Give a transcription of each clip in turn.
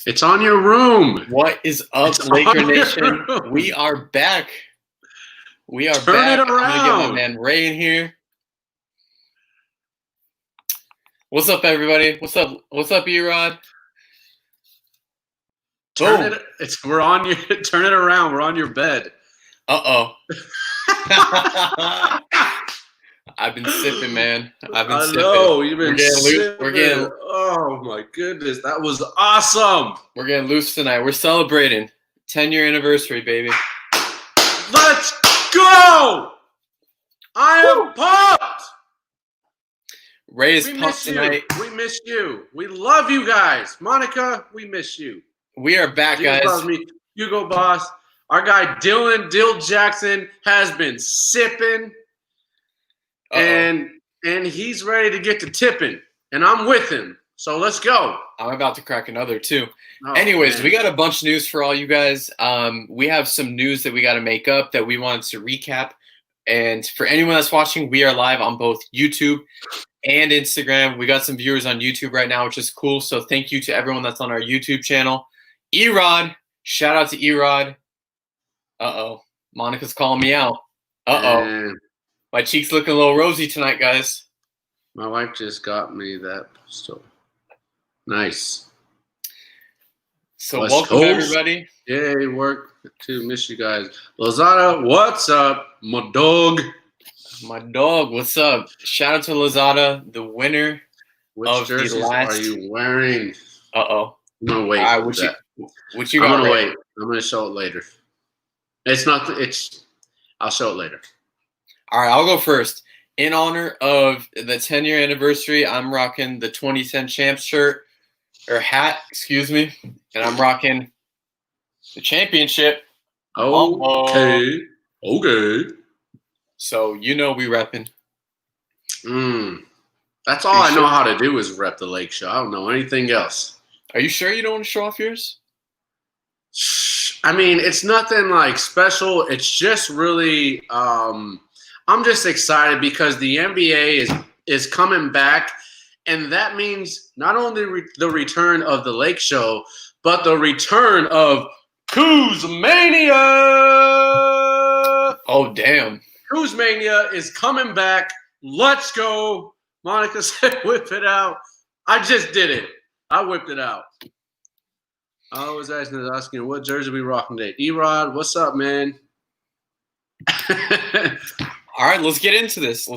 It's on your room. What is up, Laker Nation? We are back. We are Turn back. it around. I'm going to get my man Ray in here. What's up, everybody? What's up? What's up, Erod? Turn it around. We're on your bed. Uh-oh. I've been sipping, man. I've been sipping. Know, you've been sipping. We're getting. Oh my goodness, that was awesome. We're getting loose tonight. We're celebrating 10-year anniversary, baby. Let's go! I am pumped. Ray is pumped tonight. We miss you. We love you guys. Monica, we miss you. We are back, guys. Loves me. Hugo Boss. Our guy Dill Jackson has been sipping. And he's ready to get to tipping. And I'm with him. So let's go. I'm about to crack another too. Oh, Anyways, man. we got a bunch of news for all you guys. We have some news that we got to make up that we wanted to recap. And for anyone that's watching, we are live on both YouTube and Instagram. We got some viewers on YouTube right now, which is cool. So thank you to everyone that's on our YouTube channel. Erod, shout out to Erod. Uh-oh. Monica's calling me out. Uh-oh. Man, My cheeks looking a little rosy tonight, guys. my wife just got me that. So nice. So West welcome, Coast. everybody. Yay, work to miss you guys. Lozada, what's up, my dog? My dog, what's up? Shout out to Lozada, the winner. Which Of the jerseys last- are you wearing? Uh-oh. I'm gonna wait. All right, for that. what you I'm got, gonna Ray? wait. I'm gonna show it later. I'll show it later. All right, I'll go first. In honor of the 10-year anniversary, I'm rocking the 2010 champs shirt, or hat, excuse me, and I'm rocking the championship. Okay. So you know we repping. That's all I know how to do is rep the Lake Show. I don't know anything else. Are you sure you don't want to show off yours? I mean, it's nothing like special. It's just really, I'm just excited because the NBA is coming back, and that means not only the return of the Lake Show, but the return of Kuzmania. Oh, damn. Kuzmania is coming back. Let's go. Monica said, whip it out. I just did it. I whipped it out. I was asking what jersey we rocking today. Erod, what's up, man? All right, let's get into this.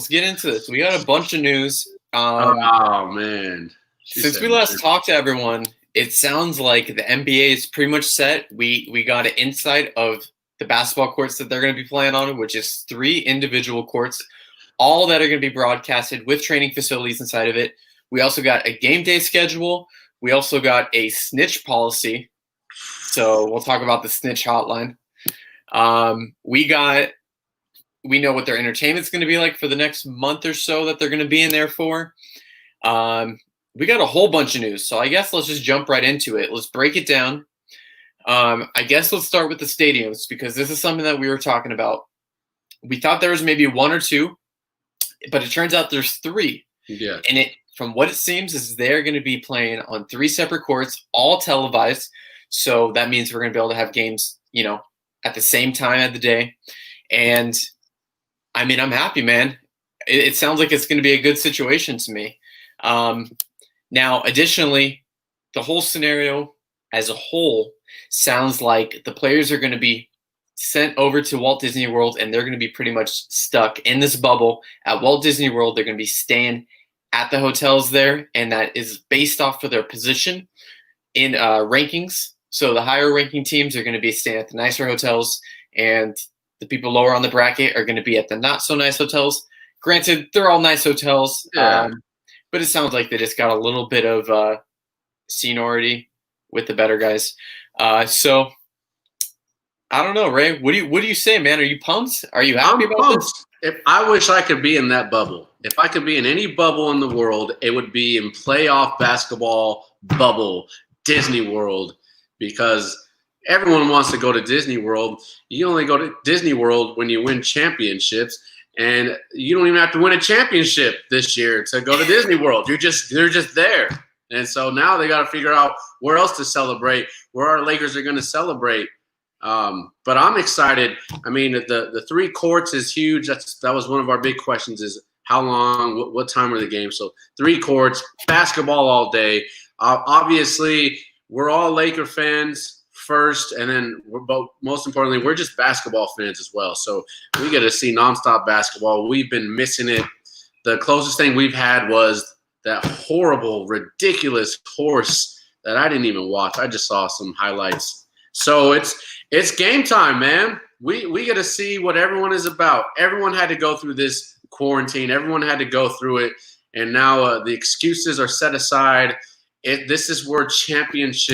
We got a bunch of news. Oh, man. Since we last talked to everyone, it sounds like the NBA is pretty much set. We got an insight of the basketball courts that they're going to be playing on, which is 3 individual courts, all that are going to be broadcasted with training facilities inside of it. We also got a game day schedule. We also got a snitch policy. So we'll talk about the snitch hotline. We know what their entertainment's going to be like for the next month or so that they're going to be in there for. We got a whole bunch of news. So I guess let's just jump right into it. Let's break it down. I guess let's start with the stadiums because this is something that we were talking about. We thought there was maybe 1 or 2, but it turns out there's 3. Yeah. And from what it seems is they're going to be playing on 3 separate courts, all televised. So that means we're going to be able to have games, at the same time of the day. And I mean, I'm happy, man. It sounds like it's going to be a good situation to me. Now, additionally, the whole scenario as a whole sounds like the players are going to be sent over to Walt Disney World, and they're going to be pretty much stuck in this bubble at Walt Disney World. They're going to be staying at the hotels there, and that is based off of their position in rankings. So the higher ranking teams are going to be staying at the nicer hotels, and the people lower on the bracket are going to be at the not so nice hotels. Granted, they're all nice hotels, but it sounds like they just got a little bit of seniority with the better guys. So I don't know, Ray. What do you say, man? Are you pumped? Are you happy about this? I wish I could be in that bubble. If I could be in any bubble in the world, it would be in playoff basketball bubble, Disney World, because everyone wants to go to Disney World. You only go to Disney World when you win championships, and you don't even have to win a championship this year to go to Disney World. They're just there. And so now they got to figure out where else to celebrate, where our Lakers are going to celebrate. But I'm excited. I mean, the 3 courts is huge. That was one of our big questions is how long, what time are the games? So 3 courts, basketball all day. Obviously, we're all Laker fans first, and then most importantly, we're just basketball fans as well. So we get to see nonstop basketball. We've been missing it. The closest thing we've had was that horrible, ridiculous horse that I didn't even watch. I just saw some highlights. So it's game time, man. We get to see what everyone is about. Everyone had to go through this quarantine. Everyone had to go through it, and now the excuses are set aside. This is where champions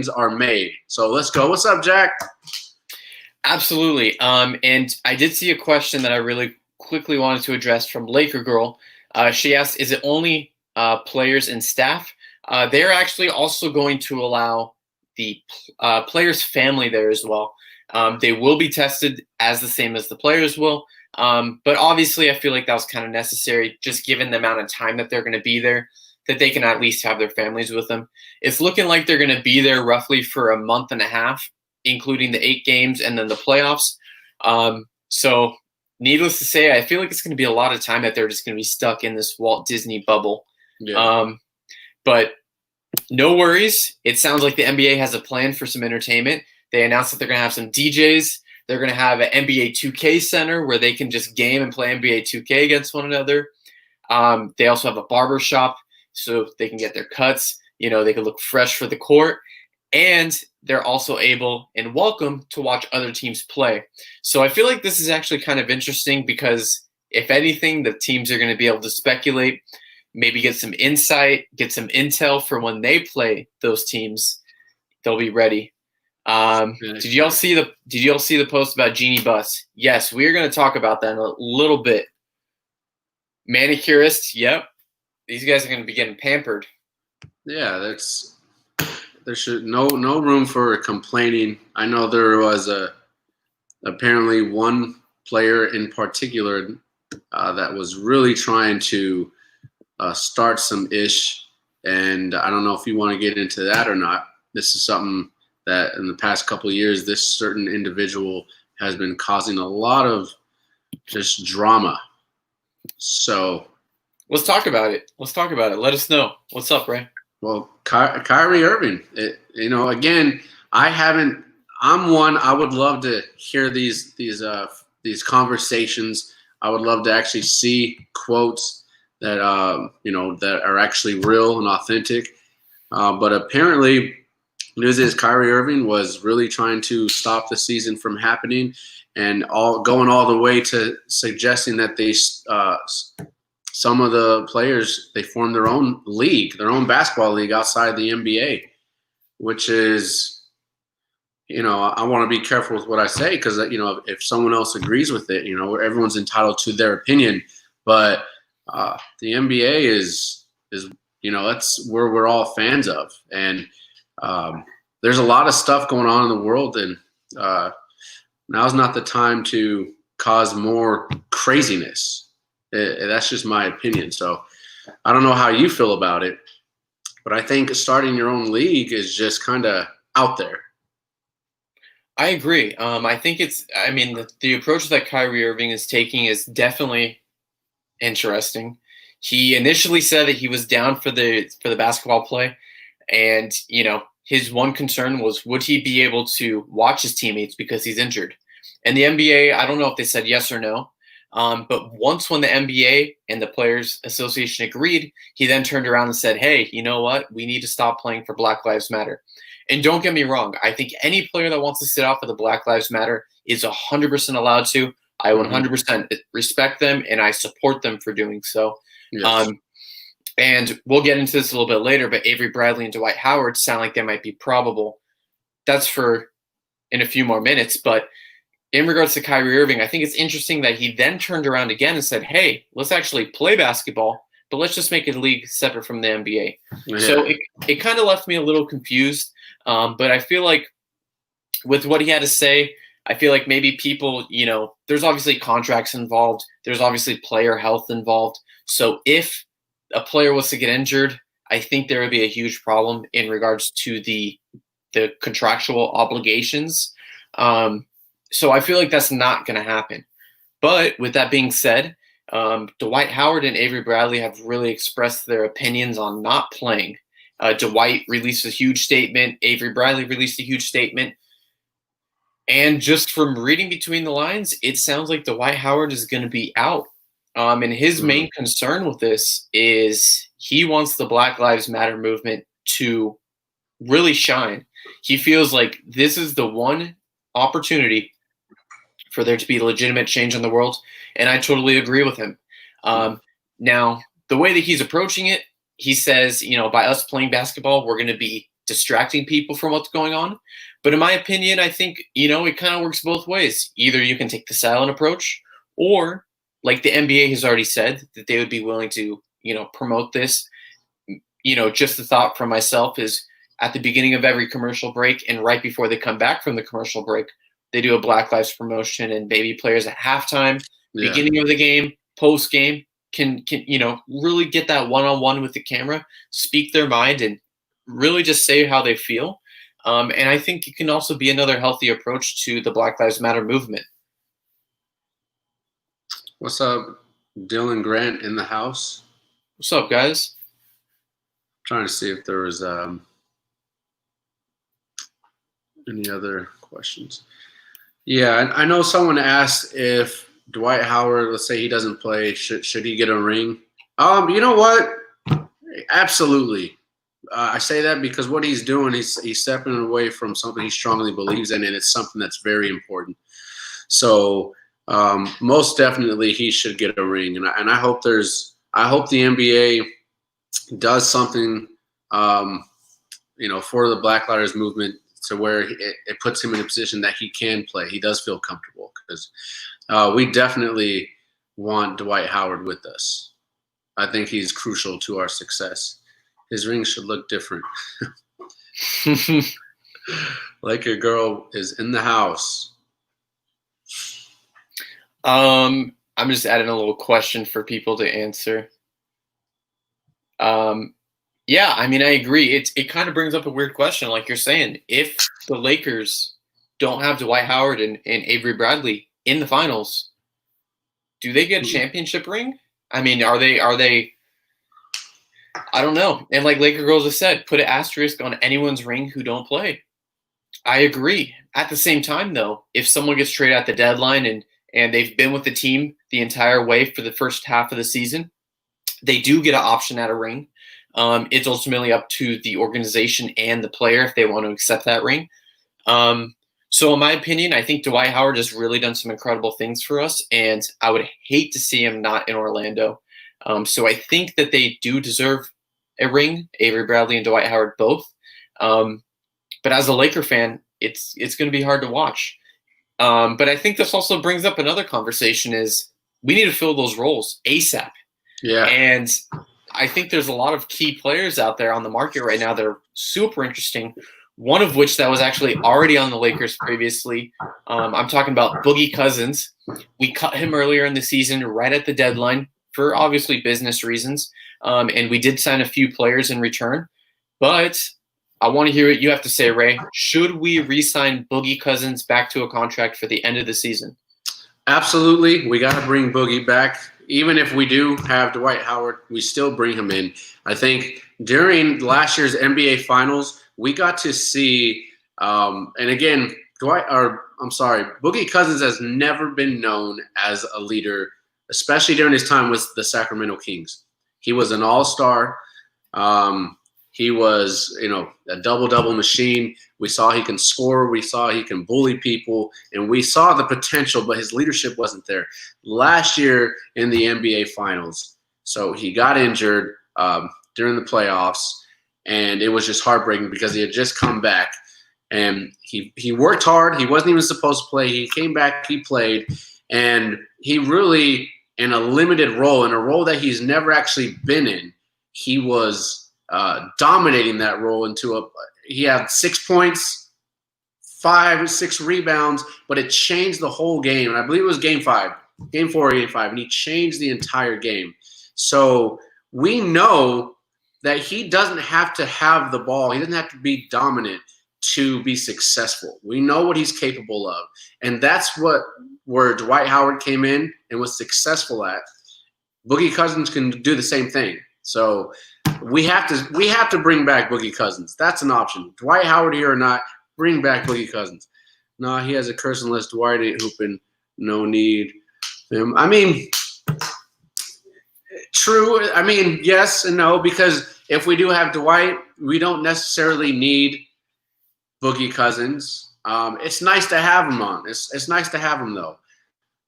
are made. So let's go. What's up, Jack? Absolutely. And I did see a question that I really quickly wanted to address from Laker Girl. She asked, is it only players and staff? They're actually also going to allow the players' family there as well. They will be tested as the same as the players will. But obviously, I feel like that was kind of necessary, just given the amount of time that they're going to be there, that they can at least have their families with them. It's looking like they're going to be there roughly for a month and a half, including the 8 games and then the playoffs. So needless to say, I feel like it's going to be a lot of time that they're just going to be stuck in this Walt Disney bubble. Yeah. But no worries. It sounds like the NBA has a plan for some entertainment. They announced that they're going to have some DJs. They're going to have an NBA 2K center where they can just game and play NBA 2K against one another. They also have a barber shop so they can get their cuts. You know, they can look fresh for the court. And they're also able and welcome to watch other teams play. So I feel like this is actually kind of interesting because, if anything, the teams are going to be able to speculate, maybe get some insight, get some intel for when they play those teams. They'll be ready. Did you all see the post about Jeanie Buss? Yes, we are going to talk about that in a little bit. Manicurists, yep. These guys are going to be getting pampered. Yeah, there should no room for complaining. I know there was apparently one player in particular that was really trying to start some ish, and I don't know if you want to get into that or not. This is something that in the past couple of years, this certain individual has been causing a lot of just drama. So let's talk about it. Let us know. What's up, Ray? Well, Kyrie Irving, again, I would love to hear these conversations. I would love to actually see quotes that, that are actually real and authentic. But apparently, news is Kyrie Irving was really trying to stop the season from happening, and going all the way to suggesting that some of the players, they formed their own league, their own basketball league outside the NBA, which is, I want to be careful with what I say because, if someone else agrees with it, everyone's entitled to their opinion. But the NBA is that's where we're all fans of. And there's a lot of stuff going on in the world, and now's not the time to cause more craziness. That's just my opinion. So I don't know how you feel about it, but I think starting your own league is just kind of out there. I agree. I think the approach that Kyrie Irving is taking is definitely interesting. He initially said that he was down for the basketball play, and his one concern was, would he be able to watch his teammates because he's injured? And the NBA, I don't know if they said yes or no. But when the NBA and the Players Association agreed, he then turned around and said, hey, you know what? We need to stop playing for Black Lives Matter. And don't get me wrong. I think any player that wants to sit out for the Black Lives Matter is 100% allowed to. I 100% respect them, and I support them for doing so. Yes. And we'll get into this a little bit later, but Avery Bradley and Dwight Howard sound like they might be probable. That's for in a few more minutes, but in regards to Kyrie Irving, I think it's interesting that he then turned around again and said, hey, let's actually play basketball, but let's just make a league separate from the NBA. Yeah. So it kind of left me a little confused, but I feel like with what he had to say, I feel like maybe people, there's obviously contracts involved. There's obviously player health involved. So if a player was to get injured, I think there would be a huge problem in regards to the contractual obligations. So I feel like that's not going to happen. But with that being said, Dwight Howard and Avery Bradley have really expressed their opinions on not playing. Dwight released a huge statement. Avery Bradley released a huge statement. And just from reading between the lines, it sounds like Dwight Howard is going to be out. And his main concern with this is he wants the Black Lives Matter movement to really shine. He feels like this is the one opportunity for there to be legitimate change in the world. And I totally agree with him. Now, the way that he's approaching it, he says, by us playing basketball, we're going to be distracting people from what's going on. But in my opinion, I think, it kind of works both ways. Either you can take the silent approach, or like the NBA has already said that they would be willing to, promote this. Just the thought from myself is at the beginning of every commercial break and right before they come back from the commercial break, they do a Black Lives promotion, and maybe players at halftime, beginning of the game, post game can really get that one-on-one with the camera, speak their mind, and really just say how they feel. And I think it can also be another healthy approach to the Black Lives Matter movement. What's up, Dylan Grant in the house? What's up, guys? Trying to see if there was any other questions. Yeah, I know someone asked if Dwight Howard, let's say he doesn't play, should he get a ring? You know what? Absolutely. I say that because what he's doing, he's stepping away from something he strongly believes in, and it's something that's very important. So most definitely he should get a ring, and I hope the NBA does something, for the Black Lives Movement, to where it puts him in a position that he can play. He does feel comfortable, because we definitely want Dwight Howard with us. I think he's crucial to our success. His ring should look different. Like your girl is in the house. I'm just adding a little question for people to answer. Yeah, I mean, I agree. It kind of brings up a weird question, like you're saying. If the Lakers don't have Dwight Howard and Avery Bradley in the finals, do they get a championship ring? I mean, are they? I don't know. And like Laker girls have said, put an asterisk on anyone's ring who don't play. I agree. At the same time, though, if someone gets traded at the deadline and they've been with the team the entire way for the first half of the season, they do get an option at a ring. It's ultimately up to the organization and the player if they want to accept that ring. So in my opinion, I think Dwight Howard has really done some incredible things for us, and I would hate to see him not in Orlando. So I think that they do deserve a ring, Avery Bradley and Dwight Howard both. But as a Laker fan, it's going to be hard to watch. But I think this also brings up another conversation: is we need to fill those roles ASAP. Yeah. And I think there's a lot of key players out there on the market right now that are super interesting. One of which that was actually already on the Lakers previously. I'm talking about Boogie Cousins. We cut him earlier in the season, right at the deadline, for obviously business reasons. And we did sign a few players in return. But I want to hear what you have to say, Ray. Should we re-sign Boogie Cousins back to a contract for the end of the season? Absolutely. We got to bring Boogie back. Even if we do have Dwight Howard, we still bring him in. I think during last year's NBA Finals, we got to see, and again, Boogie Cousins has never been known as a leader, especially during his time with the Sacramento Kings. He was an all-star. He was, a double-double machine. We saw he can score. We saw he can bully people. And we saw the potential, but his leadership wasn't there. Last year in the NBA Finals, so he got injured during the playoffs, and it was just heartbreaking because he had just come back. And he worked hard. He wasn't even supposed to play. He came back. He played. And he really, in a limited role, in a role that he's never actually been in, he was dominating that role he had 6 points, 5 or 6 rebounds, but it changed the whole game. And I believe it was game 4 or game 5, and he changed the entire game. So we know that he doesn't have to have the ball. He doesn't have to be dominant to be successful. We know what he's capable of. And that's where Dwight Howard came in and was successful at. Boogie Cousins can do the same thing. So we have to bring back Boogie Cousins. That's an option. Dwight Howard here or not, bring back Boogie Cousins. No, he has a cursing list. Dwight ain't hooping. No need. I mean, true. I mean, yes and no, because if we do have Dwight, we don't necessarily need Boogie Cousins. It's nice to have him on. It's nice to have him, though.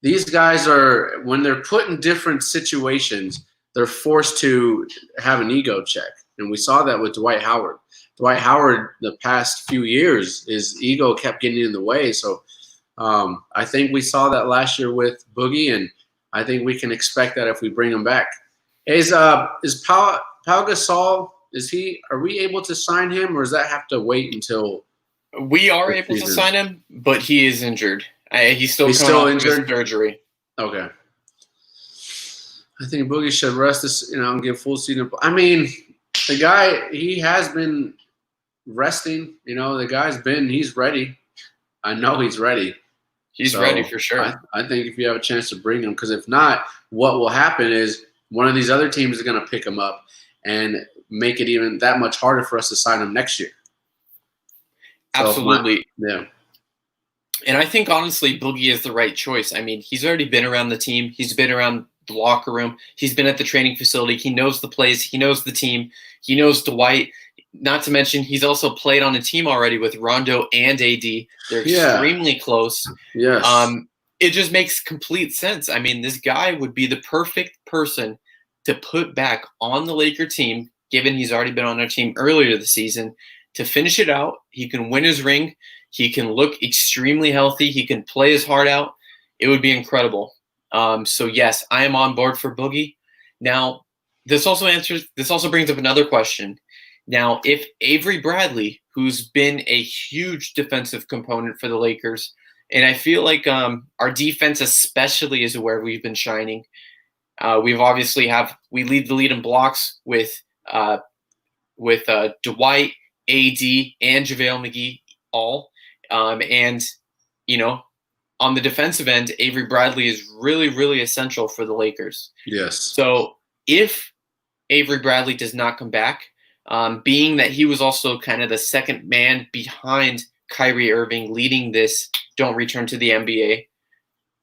These guys are, when they're put in different situations, they're forced to have an ego check. And we saw that with Dwight Howard. Dwight Howard, the past few years, his ego kept getting in the way. So I think we saw that last year with Boogie, and I think we can expect that if we bring him back. Is Pau Gasol, are we able to sign him, or does that have to wait until we are able to sign him, but he is injured. He's still injured with surgery. Okay. I think Boogie should rest this, and give full season. I mean, the guy, he has been resting. He's ready. I know he's ready. He's ready for sure. I think if you have a chance to bring him, because if not, what will happen is one of these other teams is going to pick him up and make it even that much harder for us to sign him next year. Absolutely. Yeah. And I think, honestly, Boogie is the right choice. I mean, he's already been around the team. He's been around the locker room. He's been at the training facility. He knows the plays. He knows the team. He knows Dwight. Not to mention, he's also played on a team already with Rondo and AD. They're extremely close. Yes. It just makes complete sense. I mean, this guy would be the perfect person to put back on the Laker team, given he's already been on their team earlier this season, to finish it out. He can win his ring. He can look extremely healthy. He can play his heart out. It would be incredible. So yes, I am on board for Boogie. Now, this also brings up another question. Now, if Avery Bradley, who's been a huge defensive component for the Lakers, and I feel like our defense especially is where we've been shining. We lead the lead in blocks with Dwight, AD, and JaVale McGee all. And on the defensive end, Avery Bradley is really, really essential for the Lakers. Yes. So if Avery Bradley does not come back, being that he was also kind of the second man behind Kyrie Irving leading this don't return to the NBA,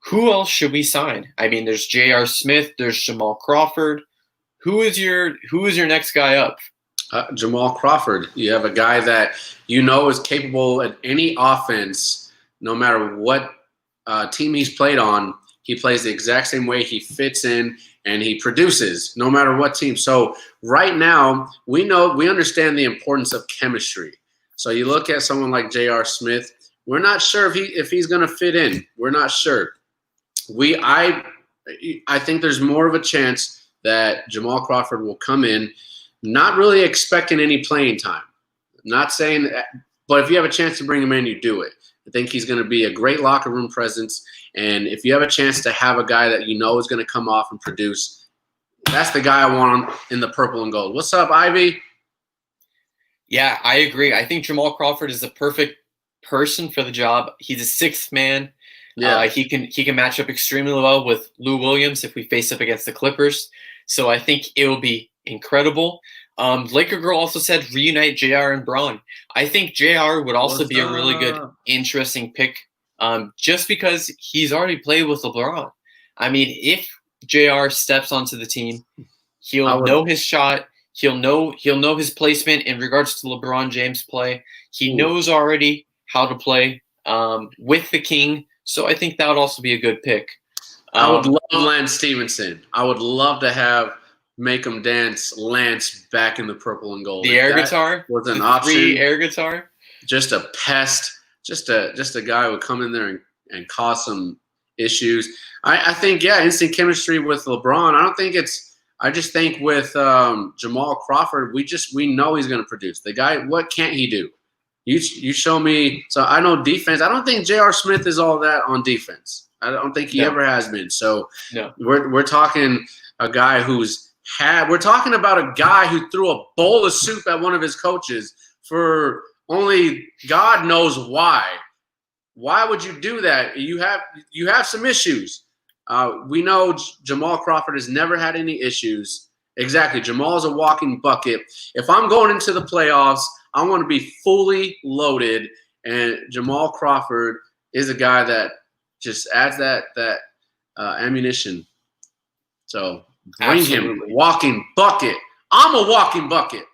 who else should we sign? I mean, there's J.R. Smith, there's Jamal Crawford. Who is your next guy up? Jamal Crawford. You have a guy that is capable at any offense, no matter what team he's played on. He plays the exact same way. He fits in and he produces no matter what team. So right now, we understand the importance of chemistry. So you look at someone like J.R. Smith. We're not sure if he's going to fit in. We're not sure. I think there's more of a chance that Jamal Crawford will come in, not really expecting any playing time. Not saying that, but if you have a chance to bring him in, you do it. I think he's going to be a great locker room presence. And if you have a chance to have a guy that is going to come off and produce, that's the guy I want in the purple and gold. What's up, Ivy? Yeah, I agree. I think Jamal Crawford is the perfect person for the job. He's a sixth man. Yeah, he can match up extremely well with Lou Williams if we face up against the Clippers. So I think it will be incredible. Laker Girl also said reunite JR and Braun. I think JR would also be a really good, interesting pick, just because he's already played with LeBron. I mean, if JR steps onto the team, he'll know his shot. He'll know his placement in regards to LeBron James play. He knows already how to play with the King. So I think that would also be a good pick. I would love Lance Stevenson. I would love to make him dance Lance back in the purple and gold. The air guitar was an option. Free air guitar. Just a pest. Just a guy who would come in there and cause some issues. I think instant chemistry with LeBron. I just think with Jamal Crawford, we know he's going to produce. The guy, what can't he do? You show me. So I know defense. I don't think J.R. Smith is all that on defense. I don't think he ever has been. So we're talking a guy who's we're talking about a guy who threw a bowl of soup at one of his coaches for only God knows why. Why would you do that? You have some issues. We know Jamal Crawford has never had any issues. Exactly. Jamal's a walking bucket. If I'm going into the playoffs, I want to be fully loaded, and Jamal Crawford is a guy that just adds that ammunition. So bring Absolutely. him. Walking bucket. I'm a walking bucket.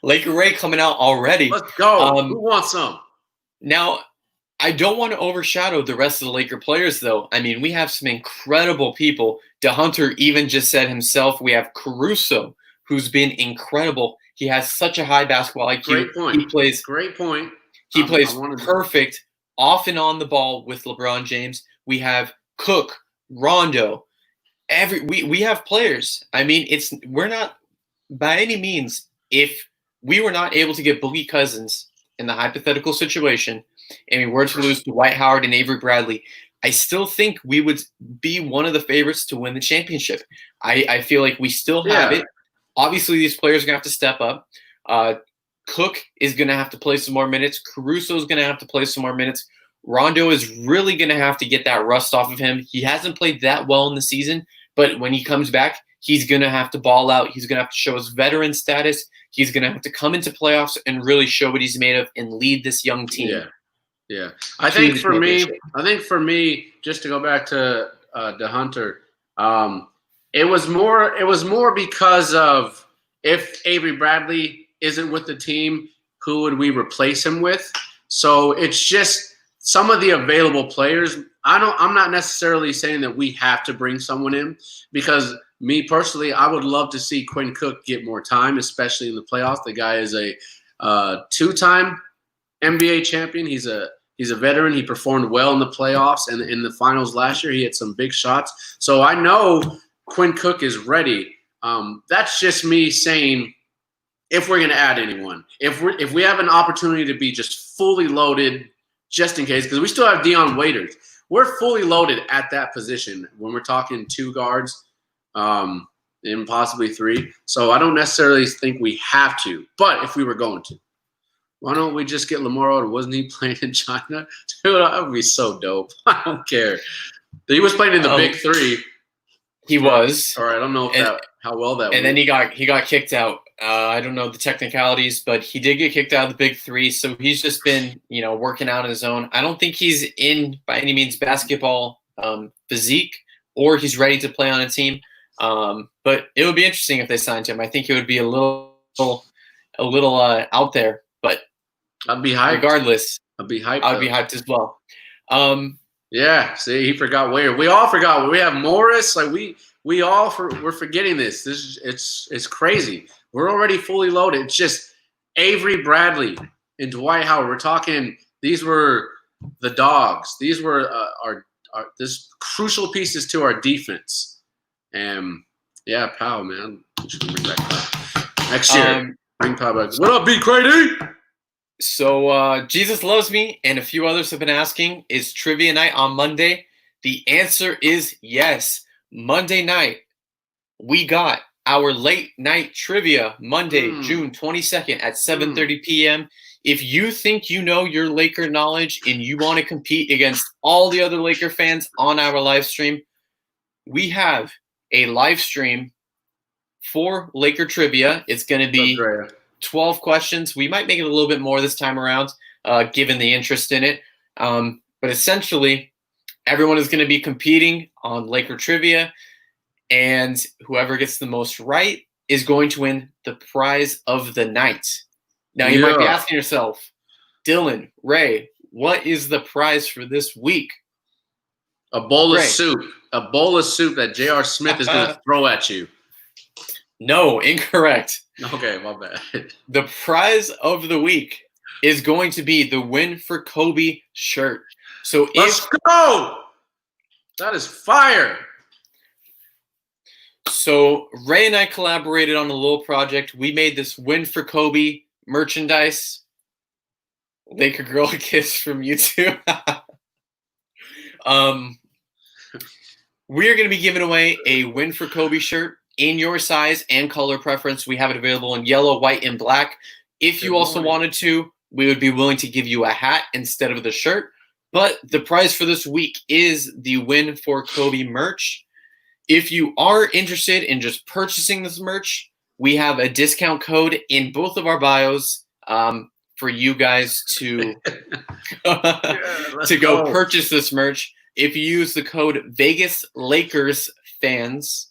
Laker Ray coming out already. Let's go. Who wants some? Now, I don't want to overshadow the rest of the Laker players, though. I mean, we have some incredible people. DeHunter even just said himself, we have Caruso, who's been incredible. He has such a high basketball IQ. Great point. Great point. He plays perfect off and on the ball with LeBron James. We have Cook, Rondo. We have players. I mean, we're not by any means. If we were not able to get Boogie Cousins in the hypothetical situation, and we were to lose Dwight Howard and Avery Bradley, I still think we would be one of the favorites to win the championship. I feel like we still have it. Obviously, these players are going to have to step up. Cook is going to have to play some more minutes. Caruso is going to have to play some more minutes. Rondo is really going to have to get that rust off of him. He hasn't played that well in the season, but when he comes back, he's going to have to ball out. He's going to have to show his veteran status. He's going to have to come into playoffs and really show what he's made of and lead this young team. Yeah. I think for me, just to go back to DeHunter, it was more because of if Avery Bradley isn't with the team, who would we replace him with? So it's just some of the available players. I'm not necessarily saying that we have to bring someone in, because me personally, I would love to see Quinn Cook get more time, especially in the playoffs. The guy is a two-time NBA champion. He's a veteran. He performed well in the playoffs and in the finals last year. He had some big shots. So I know Quinn Cook is ready. That's just me saying if we're going to add anyone. If we have an opportunity to be just fully loaded just in case, because we still have Dion Waiters. We're fully loaded at that position when we're talking two guards and possibly three. So I don't necessarily think we have to. But if we were going to, why don't we just get Lamar Odom? Wasn't he playing in China? Dude, that would be so dope. I don't care. He was playing in the Big Three. He was. All right, I don't know how well that. And then he got kicked out. I don't know the technicalities, but he did get kicked out of the Big Three. So he's just been, working out on his own. I don't think he's in by any means basketball physique, or he's ready to play on a team. But it would be interesting if they signed him. I think it would be a little out there, but I'd be hyped. Regardless, I'd be hyped. I'd be hyped as well. Yeah, see, he forgot Waiter. We all forgot. We have Morris. Like we're forgetting this. It's crazy. We're already fully loaded. It's just Avery Bradley and Dwight Howard. We're talking. These were the dogs. These were our this crucial pieces to our defense. And yeah, Powell, man, we should bring back Powell next year. Bring Powell back. What up, B. Crady? So Jesus Loves Me and a few others have been asking, is trivia night on Monday? The answer is yes. Monday night, we got our late night trivia Monday, June 22nd at 7:30 p.m. If you think you know your Laker knowledge and you want to compete against all the other Laker fans on our live stream, we have a live stream for Laker trivia. It's going to be 12 questions. We might make it a little bit more this time around, given the interest in it. But essentially, everyone is going to be competing on Laker trivia, and whoever gets the most right is going to win the prize of the night. Now, you might be asking yourself, Dylan, Ray, what is the prize for this week? A bowl of soup. A bowl of soup that J.R. Smith is going to throw at you. No, incorrect. Okay, my bad. The prize of the week is going to be the Win for Kobe shirt. So let's go! That is fire. So Ray and I collaborated on a little project. We made this Win for Kobe merchandise. Laker Girl Kiss from YouTube. we're going to be giving away a Win for Kobe shirt in your size and color preference. We have it available in yellow, white, and black. If you also wanted to, we would be willing to give you a hat instead of the shirt. But the prize for this week is the Win for Kobe merch. If you are interested in just purchasing this merch, we have a discount code in both of our bios for you guys to go purchase this merch. If you use the code Vegas Lakers Fans,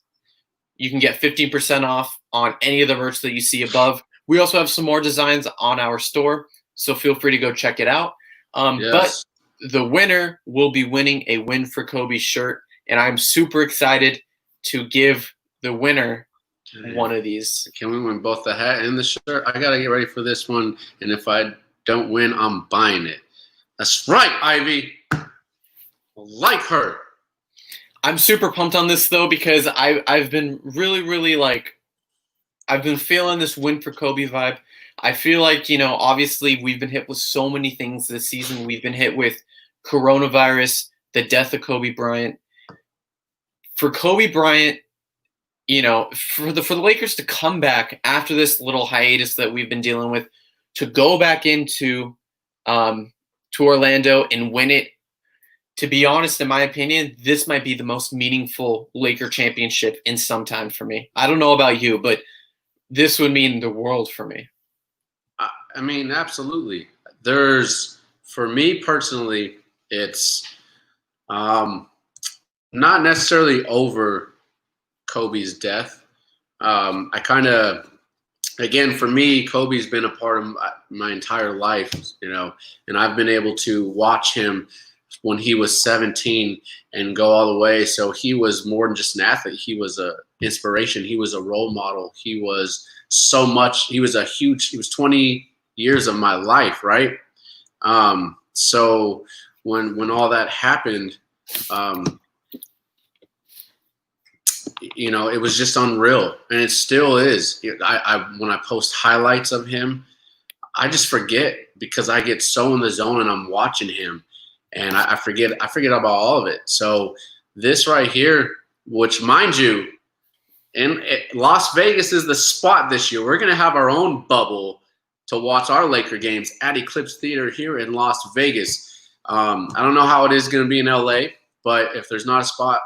you can get 15% off on any of the merch that you see above. We also have some more designs on our store, so feel free to go check it out. But the winner will be winning a Win for Kobe shirt, and I'm super excited to give the winner one of these. Can we win both the hat and the shirt? I got to get ready for this one, and if I don't win, I'm buying it. That's right, Ivy. Like her. I'm super pumped on this though because I've been really I've been feeling this Win for Kobe vibe. I feel like, obviously we've been hit with so many things this season. We've been hit with coronavirus, the death of Kobe Bryant. For Kobe Bryant, for the Lakers to come back after this little hiatus that we've been dealing with, to go back into to Orlando and win it. To be honest, in my opinion, this might be the most meaningful Laker championship in some time for me. I don't know about you, but this would mean the world for me. I mean, absolutely. For me personally, it's not necessarily over Kobe's death. Again, for me, Kobe's been a part of my entire life, and I've been able to watch him when he was 17 and go all the way. So he was more than just an athlete. He was an inspiration. He was a role model. He was so much. He was 20 years of my life, right? So when all that happened, it was just unreal, and it still is. When I post highlights of him, I just forget because I get so in the zone and I'm watching him. And I forget about all of it. So this right here, which mind you, Las Vegas is the spot this year. We're going to have our own bubble to watch our Laker games at Eclipse Theater here in Las Vegas. I don't know how it is going to be in LA, but if there's not a spot,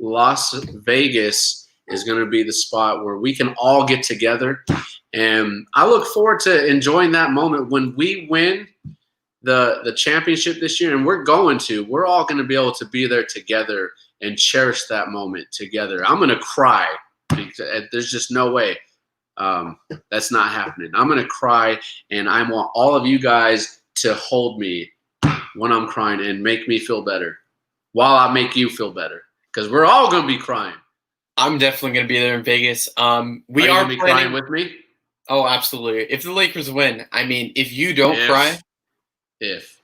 Las Vegas is going to be the spot where we can all get together. And I look forward to enjoying that moment when we win the championship this year, and we're all going to be able to be there together and cherish that moment together. I'm going to cry because there's just no way that's not happening. I'm going to cry, and I want all of you guys to hold me when I'm crying and make me feel better while I make you feel better, because we're all going to be crying. I'm definitely going to be there in Vegas. We are going to be crying with me? Oh, absolutely. If the Lakers win, I mean, if you don't cry. If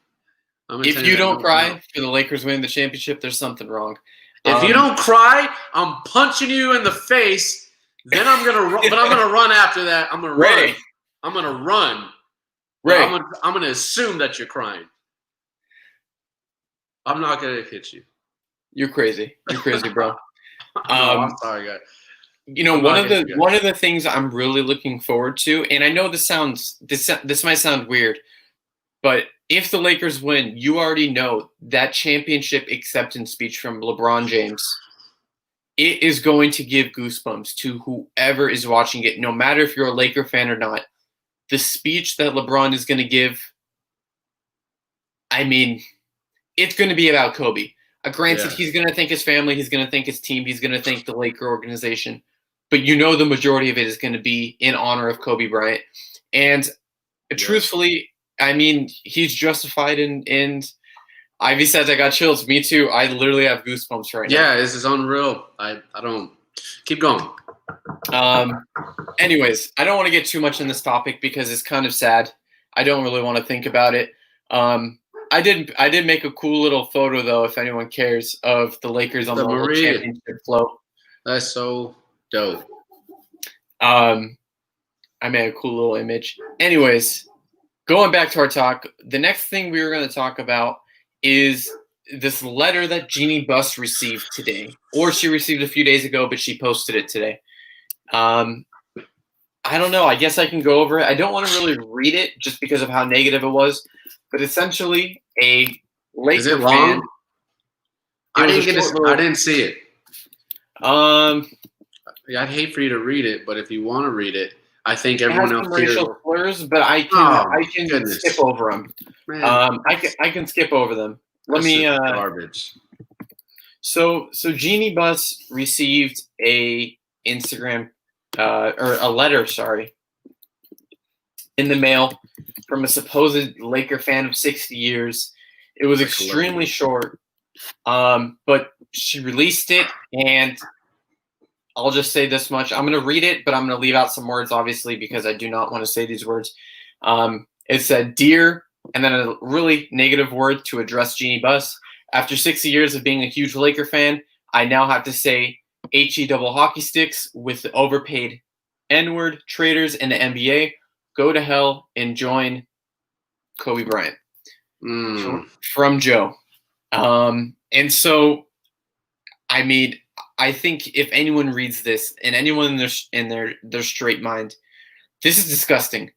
you don't cry for the Lakers win the championship, there's something wrong. If you don't cry, I'm punching you in the face. Then I'm gonna run, but I'm gonna run after that. I'm gonna run. I'm gonna run. Right. I'm gonna assume that you're crying. I'm not gonna hit you. You're crazy. You're crazy, bro. I'm sorry, guys. One of the things I'm really looking forward to, and I know this might sound weird, but if the Lakers win, you already know that championship acceptance speech from LeBron James, it is going to give goosebumps to whoever is watching it, no matter if you're a Laker fan or not. The speech that LeBron is going to give, I mean, it's going to be about Kobe. Granted, he's going to thank his family, he's going to thank his team, he's going to thank the Laker organization, but the majority of it is going to be in honor of Kobe Bryant. And truthfully, I mean, he's justified, and Ivy says I got chills. Me too. I literally have goosebumps right now. Yeah, this is unreal. I don't keep going. Anyways, I don't want to get too much in this topic because it's kind of sad. I don't really want to think about it. I did make a cool little photo though, if anyone cares, of the Lakers on the World Championship float. That's so dope. I made a cool little image. Anyways, going back to our talk, the next thing we were going to talk about is this letter that Jeanie Buss received today, or she received a few days ago, but she posted it today. I don't know. I guess I can go over it. I don't want to really read it just because of how negative it was, but essentially a Laker Is it fan. long? I didn't see it. Yeah, I'd hate for you to read it, but if you want to read it, I think everyone else here. Racial slurs, but I can goodness. skip over them. I can skip over them. Let me. Garbage. So Jeanie Buss received a Instagram or a letter, sorry, in the mail from a supposed Laker fan of 60 years. It was extremely short, but she released it, and I'll just say this much. I'm going to read it, but I'm going to leave out some words, obviously, because I do not want to say these words. It said, "Dear," and then a really negative word to address Jeanie Buss. "After 60 years of being a huge Laker fan, I now have to say HE double hockey sticks with the overpaid N-word traders in the NBA. Go to hell and join Kobe Bryant." From Joe. And so, I mean, I think if anyone reads this and anyone in their straight mind, this is disgusting.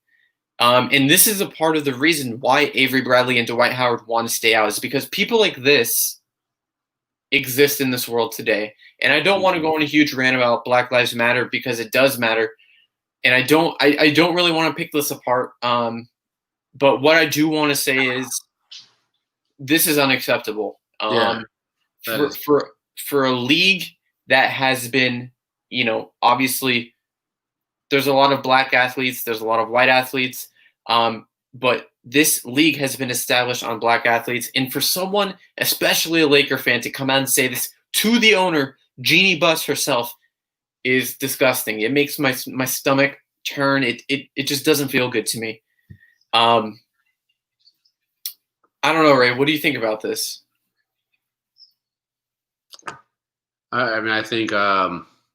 And this is a part of the reason why Avery Bradley and Dwight Howard want to stay out, is because people like this exist in this world today. And I don't want to go on a huge rant about Black Lives Matter, because it does matter. And I don't really want to pick this apart. But what I do want to say is this is unacceptable. For a league that has been, obviously there's a lot of black athletes, there's a lot of white athletes, but this league has been established on black athletes. And for someone, especially a Laker fan, to come out and say this to the owner, Jeanie Buss herself, is disgusting. It makes my stomach turn. It just doesn't feel good to me. I don't know, Ray. What do you think about this? I mean, I think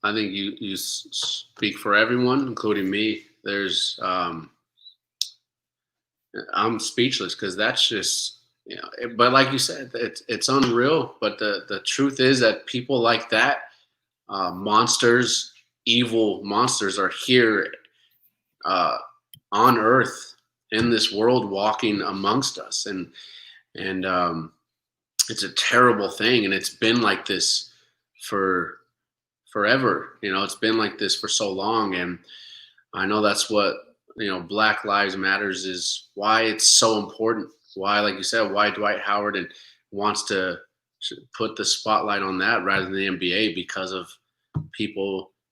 you speak for everyone, including me. There's I'm speechless, because that's just, but like you said, it's unreal. But the truth is that people like that, monsters, evil monsters, are here on Earth, in this world, walking amongst us, and it's a terrible thing, and it's been like this for forever. It's been like this for so long, and I know that's what Black Lives Matters is, why it's so important. Why, like you said, why Dwight Howard wants to put the spotlight on that rather than the NBA, because of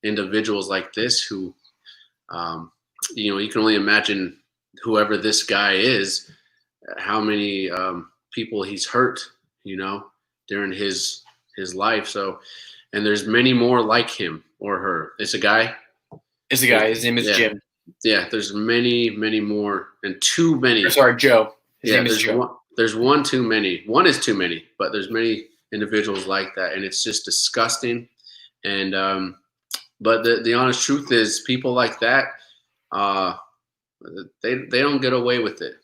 individuals like this who, you can only imagine whoever this guy is, how many people he's hurt, during his life. So, and there's many more like him or her. It's a guy. His name is Jim. Yeah, there's many, many more, and too many. Sorry, Joe. His name is Joe. There's one too many. One is too many, but there's many individuals like that, and it's just disgusting. And but the honest truth is, people like that, they don't get away with it,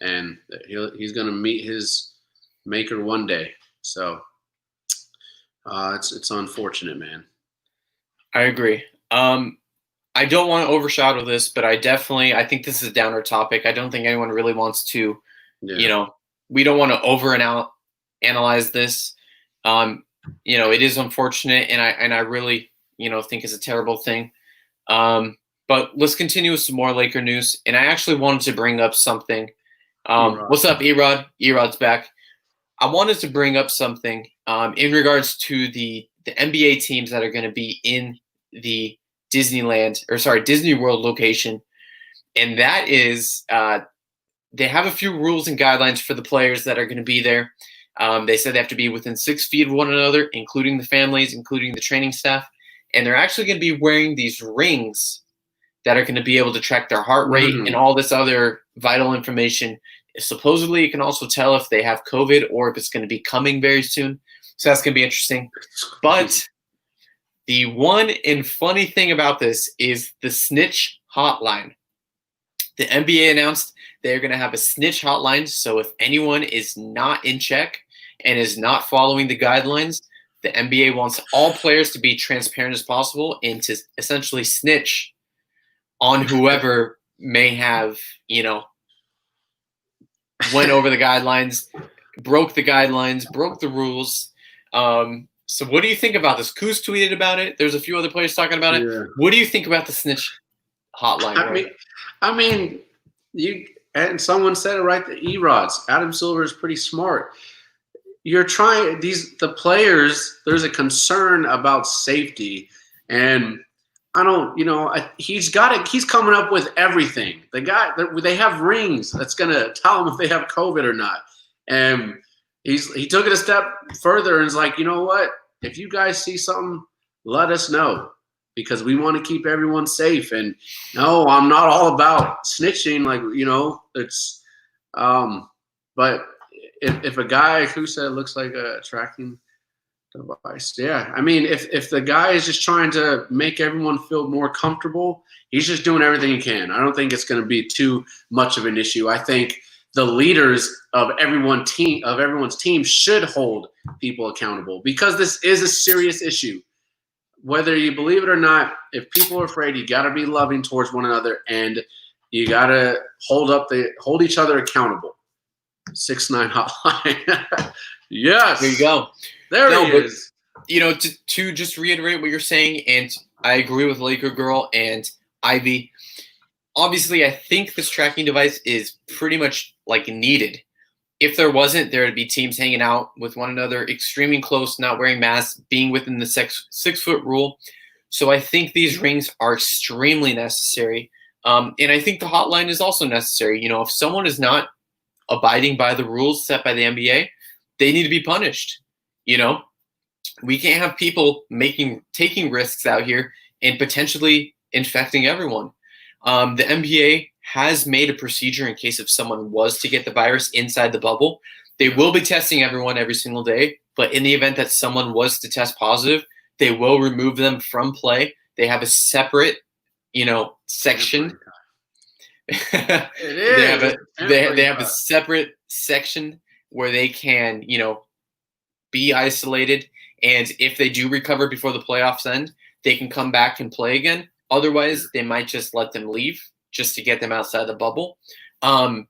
and he's gonna meet his maker one day. So it's unfortunate, man. I agree. I don't want to overshadow this, but I think this is a downer topic. I don't think anyone really wants to, we don't want to analyze this. It is unfortunate, and I really, think it's a terrible thing. But let's continue with some more Laker news. And I actually wanted to bring up something. What's up, Erod? Erod's back. I wanted to bring up something in regards to the NBA teams that are going to be in the Disney World location. And that is, they have a few rules and guidelines for the players that are going to be there. They said they have to be within 6 feet of one another, including the families, including the training staff. And they're actually going to be wearing these rings that are going to be able to track their heart rate and all this other vital information. Supposedly, it can also tell if they have COVID or if it's going to be coming very soon. So that's going to be interesting. But the one and funny thing about this is the snitch hotline. The NBA announced they're going to have a snitch hotline. So if anyone is not in check and is not following the guidelines, the NBA wants all players to be transparent as possible and to essentially snitch on whoever may have, went over the guidelines, broke the rules. So what do you think about this? Kuz tweeted about it. There's a few other players talking about it. Yeah. What do you think about the snitch hotline? I mean, and someone said it right. The E-Rods. Adam Silver is pretty smart. You're trying the players. There's a concern about safety, and I don't. He's got it. He's coming up with everything. The guy. They have rings. That's gonna tell them if they have COVID or not. And he took it a step further and is like, you know what? If you guys see something, let us know, because we want to keep everyone safe. And no, I'm not all about snitching. It's but if a guy who said it looks like a tracking device, yeah. I mean, if the guy is just trying to make everyone feel more comfortable, he's just doing everything he can. I don't think it's going to be too much of an issue. I think the leaders of everyone's team should hold people accountable, because this is a serious issue. Whether you believe it or not, if people are afraid, you got to be loving towards one another, and you got to hold each other accountable. 6ix9ine hotline. Yes. There you go. There it is. To just reiterate what you're saying, and I agree with Laker Girl and Ivy. Obviously, I think this tracking device is pretty much needed. If there wasn't, there would be teams hanging out with one another, extremely close, not wearing masks, being within the 6-foot rule. So I think these rings are extremely necessary. And I think the hotline is also necessary. If someone is not abiding by the rules set by the NBA, they need to be punished. We can't have people taking risks out here and potentially infecting everyone. The NBA has made a procedure in case if someone was to get the virus inside the bubble. They will be testing everyone every single day, but in the event that someone was to test positive, they will remove them from play. They have a separate, section. It is. They have a separate section where they can, be isolated, and if they do recover before the playoffs end, they can come back and play again. Otherwise, they might just let them leave just to get them outside the bubble. But,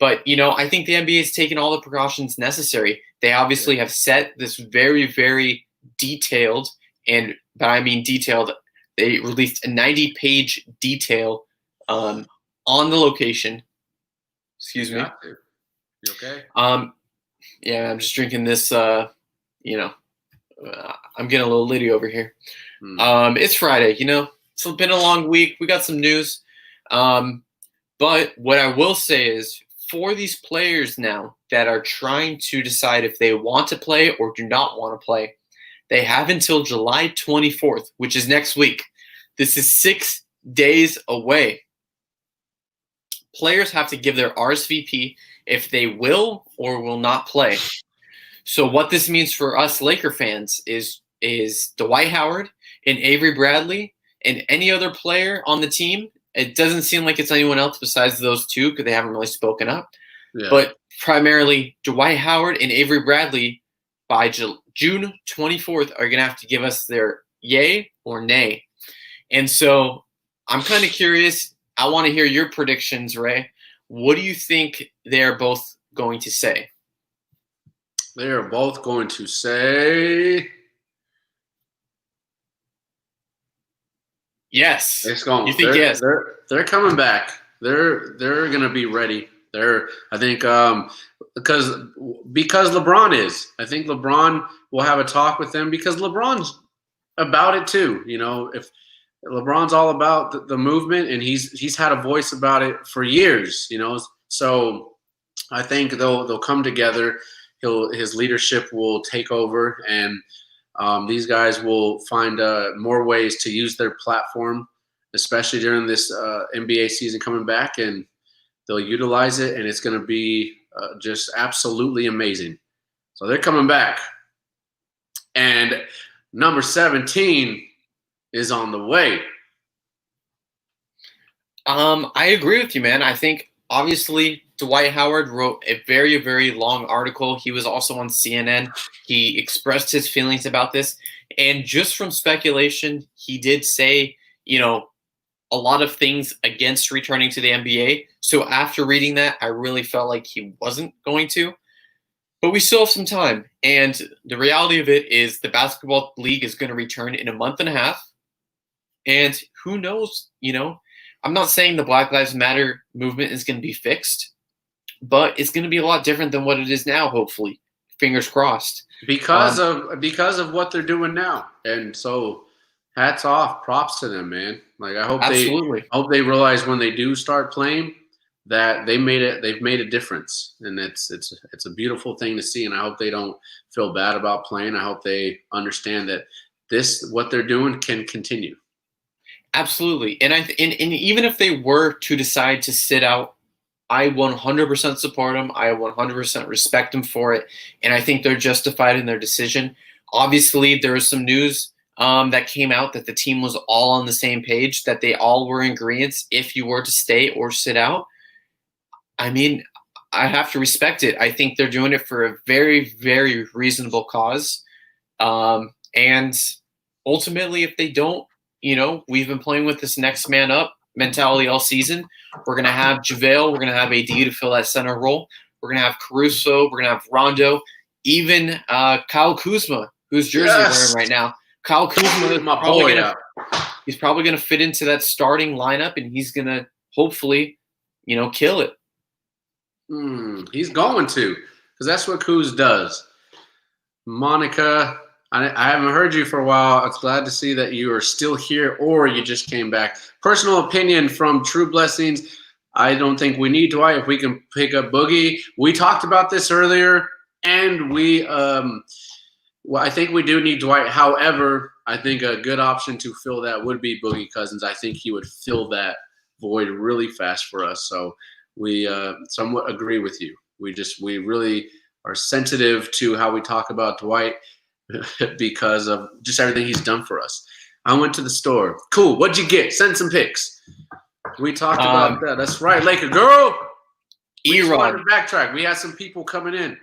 I think the NBA has taken all the precautions necessary. They obviously have set this very, very detailed, and by I mean detailed, they released a 90-page detail on the location. Excuse me. You okay? Yeah, I'm just drinking this, I'm getting a little litty over here. It's Friday, It's been a long week. We got some news. But what I will say is, for these players now that are trying to decide if they want to play or do not want to play, they have until July 24th, which is next week. This is 6 days away. Players have to give their RSVP if they will or will not play. So what this means for us Laker fans is Dwight Howard and Avery Bradley and any other player on the team. It doesn't seem like it's anyone else besides those two, because they haven't really spoken up. Yeah. But primarily Dwight Howard and Avery Bradley by June 24th are going to have to give us their yay or nay. And so I'm kind of curious. I want to hear your predictions, Ray. What do you think they're both going to say? They are both going to say yes. It's going. You think yes? They're coming back. They're going to be ready. I think because LeBron is. I think LeBron will have a talk with them, because LeBron's about it too. If LeBron's all about the movement, and he's had a voice about it for years. So I think they'll come together. His leadership will take over, and these guys will find more ways to use their platform, especially during this NBA season coming back, and they'll utilize it, and it's going to be just absolutely amazing. So they're coming back. And number 17 is on the way. I agree with you, man. I think obviously, Dwight Howard wrote a very, very long article. He was also on CNN. He expressed his feelings about this. And just from speculation, he did say, a lot of things against returning to the NBA. So after reading that, I really felt like he wasn't going to. But we still have some time. And the reality of it is the basketball league is going to return in a month and a half. And who knows, I'm not saying the Black Lives Matter movement is going to be fixed, but it's going to be a lot different than what it is now, hopefully. Fingers crossed. Because of what they're doing now. And so hats off, props to them, man. Like I hope they realize when they do start playing that they've made a difference. And it's a beautiful thing to see, and I hope they don't feel bad about playing. I hope they understand that what they're doing can continue. Absolutely. And even if they were to decide to sit out, I 100% support them. I 100% respect them for it. And I think they're justified in their decision. Obviously, there was some news that came out that the team was all on the same page, that they all were in agreement if you were to stay or sit out. I mean, I have to respect it. I think they're doing it for a very, very reasonable cause. And ultimately, if they don't, we've been playing with this next man up mentality all season. We're going to have JaVale. We're going to have AD to fill that center role. We're going to have Caruso. We're going to have Rondo. Even Kyle Kuzma, whose jersey we're wearing right now. Kyle Kuzma is he's probably going to fit into that starting lineup, and he's going to hopefully, kill it. He's going to, because that's what Kuz does. Monica, I haven't heard you for a while. It's glad to see that you are still here or you just came back. Personal opinion from True Blessings. I don't think we need Dwight if we can pick up Boogie. We talked about this earlier, and I think we do need Dwight. However, I think a good option to fill that would be Boogie Cousins. I think he would fill that void really fast for us. So we somewhat agree with you. We really are sensitive to how we talk about Dwight because of just everything he's done for us. I went to the store. Cool. What'd you get? Send some pics. We talked about that. That's right. Laker girl. Erod. Backtrack. We had some people coming in.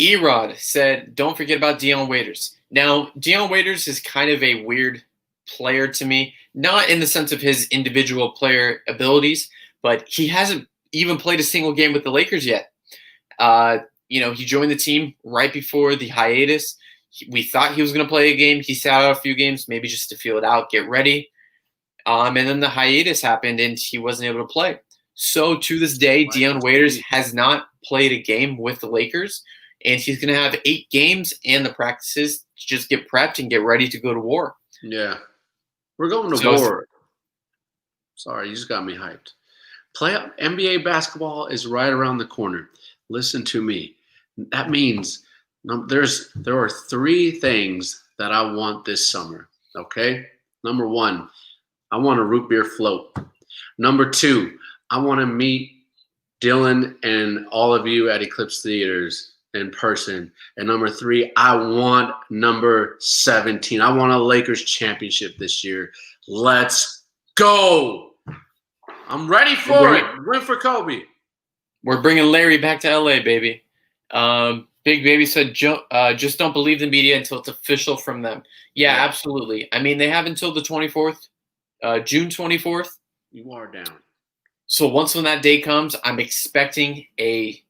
Erod said, don't forget about Dion Waiters. Now, Dion Waiters is kind of a weird player to me, not in the sense of his individual player abilities, but he hasn't even played a single game with the Lakers yet. He joined the team right before the hiatus. We thought he was going to play a game. He sat out a few games, maybe just to feel it out, get ready. And then the hiatus happened, and he wasn't able to play. So to this day, Dion Waiters has not played a game with the Lakers, and he's going to have 8 games and the practices to just get prepped and get ready to go to war. Yeah. We're going to war. Sorry, you just got me hyped. NBA basketball is right around the corner. Listen to me. That means there are 3 things that I want this summer, okay? Number 1, I want a root beer float. Number 2, I want to meet Dylan and all of you at Eclipse Theaters in person. And number 3, I want number 17. I want a Lakers championship this year. Let's go. I'm ready for it. Win for Kobe. We're bringing Larry back to LA, baby. Big Baby said, just don't believe the media until it's official from them. Yeah, absolutely. I mean, they have until the 24th, June 24th. You are down. So once when that day comes, I'm expecting a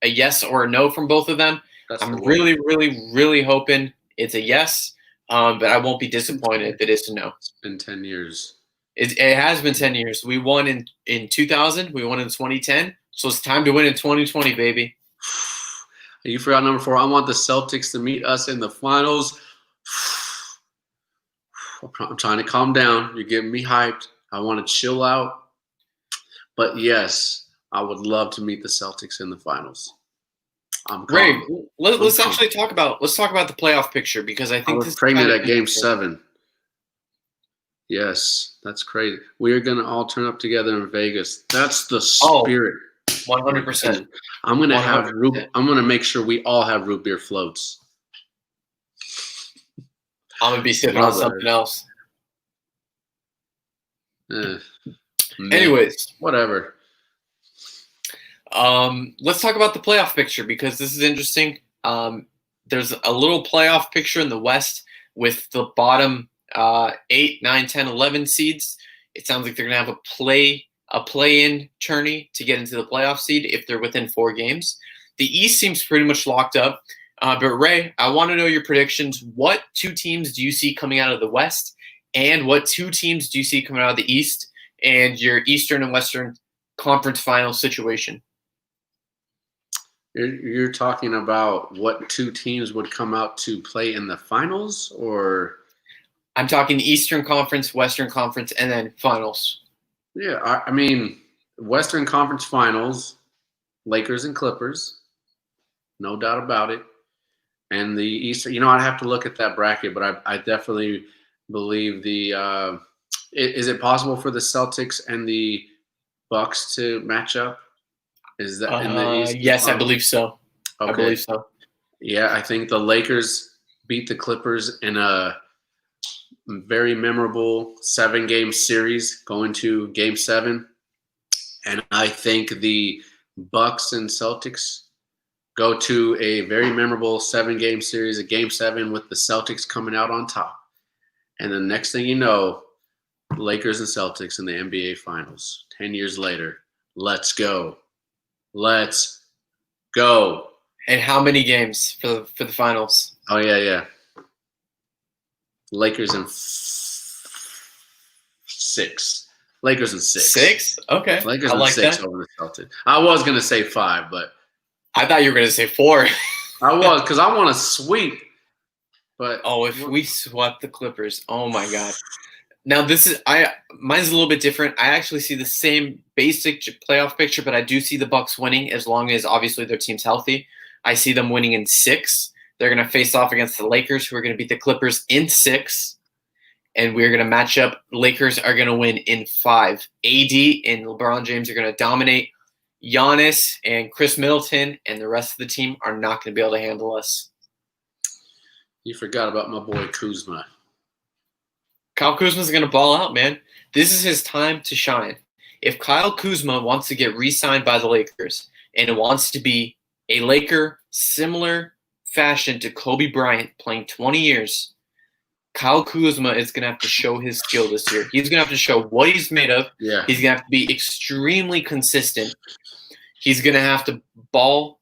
yes or a no from both of them. I'm really, really, really hoping it's a yes, but I won't be disappointed if it is a no. It's been 10 years. It has been 10 years. We won in 2000. We won in 2010. So it's time to win in 2020, baby. You forgot number 4. I want the Celtics to meet us in the finals. I'm trying to calm down. You're getting me hyped. I want to chill out. But yes, I would love to meet the Celtics in the finals. I'm great. Let's actually talk about the playoff picture, because I think I was pregnant at Game 7. Yes, that's crazy. We are gonna all turn up together in Vegas. That's the spirit. 100%. I'm gonna make sure we all have root beer floats. I'm gonna be sipping on something else. Anyways, whatever. Let's talk about the playoff picture because this is interesting. There's a little playoff picture in the West with the bottom 8, 9, 10, 11 seeds. It sounds like they're going to have a play-in tourney to get into the playoff seed if they're within 4 games. The East seems pretty much locked up. But Ray, I want to know your predictions. What 2 teams do you see coming out of the West, and what 2 teams do you see coming out of the East, and your Eastern and Western Conference final situation? You're talking about what 2 teams would come out to play in the finals, or? I'm talking Eastern Conference, Western Conference, and then finals. Yeah, I mean, Western Conference finals, Lakers and Clippers, no doubt about it. And the Eastern, I'd have to look at that bracket, but I definitely believe is it possible for the Celtics and the Bucks to match up? Is that in the East? Yes, I believe so. Okay. I believe so. Yeah, I think the Lakers beat the Clippers in a very memorable 7-game series going to Game 7. And I think the Bucks and Celtics go to a very memorable 7-game series, a Game 7 with the Celtics coming out on top. And the next thing you know, Lakers and Celtics in the NBA Finals. 10 years later, let's go. Let's go. And how many games for the finals? Oh, yeah. Lakers in 6. Lakers in 6. 6? Okay. Lakers I in like 6 that. over the Celtics. I was going to say 5, but I thought you were going to say 4. I was, because I want to sweep. But if we swept the Clippers, oh my God. Now mine's a little bit different. I actually see the same basic playoff picture, but I do see the Bucks winning as long as obviously their team's healthy. I see them winning in 6. They're going to face off against the Lakers, who are going to beat the Clippers in 6. And we're going to match up. Lakers are going to win in 5. AD and LeBron James are going to dominate. Giannis and Chris Middleton and the rest of the team are not going to be able to handle us. You forgot about my boy Kuzma. Kyle Kuzma's going to ball out, man. This is his time to shine. If Kyle Kuzma wants to get re-signed by the Lakers and wants to be a Laker similar fashion to Kobe Bryant playing 20 years, Kyle Kuzma is going to have to show his skill this year. He's going to have to show what he's made of. Yeah. He's going to have to be extremely consistent. He's going to have to ball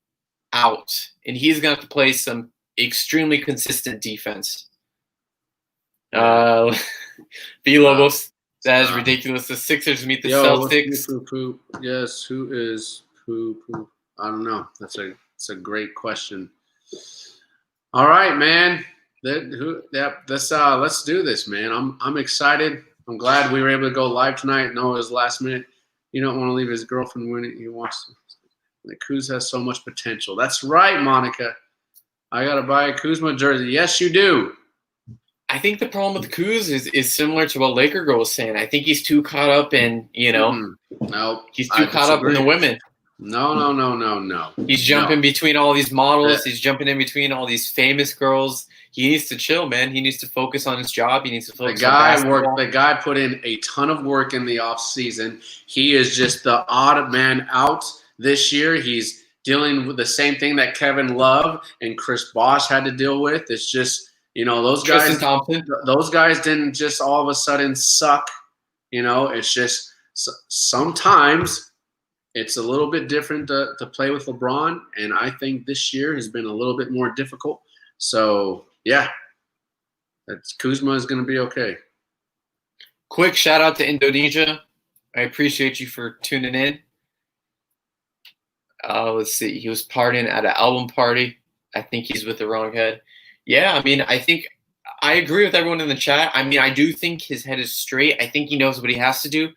out, and he's going to have to play some extremely consistent defense. B Lobos, that is ridiculous. The Sixers meet the Celtics. Poo. Yes, who is poo? I don't know. That's a great question. All right, man. Let's do this, man. I'm excited. I'm glad we were able to go live tonight. No, it was last minute. You don't want to leave his girlfriend winning. He wants to. The Kuz has so much potential. That's right, Monica. I gotta buy a Kuzma jersey. Yes, you do. I think the problem with Kuz is similar to what Laker Girl was saying. I think he's too caught up in, No, he's too caught up in the women. No. He's jumping between all these models. He's jumping in between all these famous girls. He needs to chill, man. He needs to focus on his job. He needs to focus on basketball. The guy put in a ton of work in the offseason. He is just the odd man out this year. He's dealing with the same thing that Kevin Love and Chris Bosh had to deal with. It's just, those guys didn't just all of a sudden suck. It's just sometimes it's a little bit different to play with LeBron. And I think this year has been a little bit more difficult. So, yeah, Kuzma is going to be okay. Quick shout out to Indonesia. I appreciate you for tuning in. Let's see. He was partying at an album party. I think he's with the wrong head. Yeah, I think I agree with everyone in the chat. I do think his head is straight. I think he knows what he has to do.